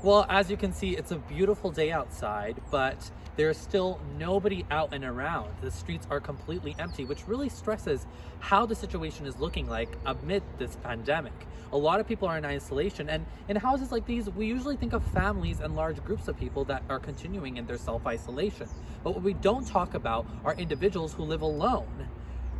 Well, as you can see, it's a beautiful day outside, but there's still nobody out and around. The streets are completely empty, which really stresses how the situation is looking like amid this pandemic. A lot of people are in isolation, and in houses like these, we usually think of families and large groups of people that are continuing in their self-isolation. But what we don't talk about are individuals who live alone.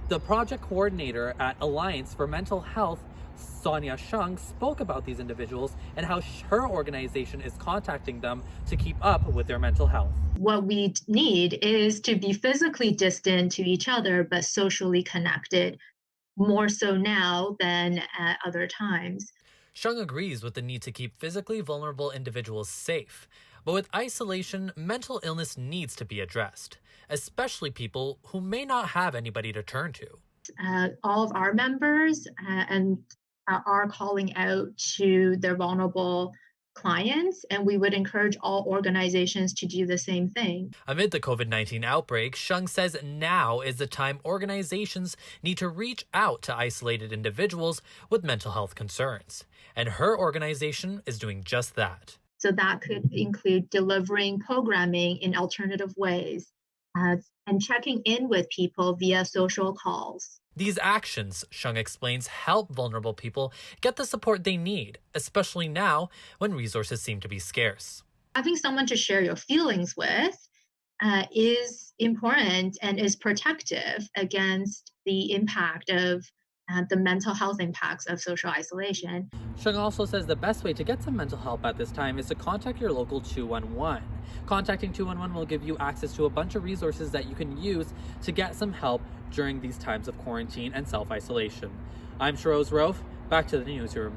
The project coordinator at Alliance for Mental Health, Sonia Shung, spoke about these individuals and how her organization is contacting them to keep up with their mental health. What we need is to be physically distant to each other, but socially connected, more so now than at other times. Shung agrees with the need to keep physically vulnerable individuals safe, but with isolation, mental illness needs to be addressed, especially people who may not have anybody to turn to. All of our members and are calling out to their vulnerable clients, and we would encourage all organizations to do the same thing. Amid the COVID-19 outbreak, Shung says now is the time organizations need to reach out to isolated individuals with mental health concerns, and her organization is doing just that. So that could include delivering programming in alternative ways and checking in with people via social calls. These actions, Shung explains, help vulnerable people get the support they need, especially now when resources seem to be scarce. Having someone to share your feelings with is important and is protective against the impact of the mental health impacts of social isolation. Shung also says the best way to get some mental help at this time is to contact your local 211. Contacting 211 will give you access to a bunch of resources that you can use to get some help during these times of quarantine and self-isolation. I'm Shahroze Rauf, back to the newsroom.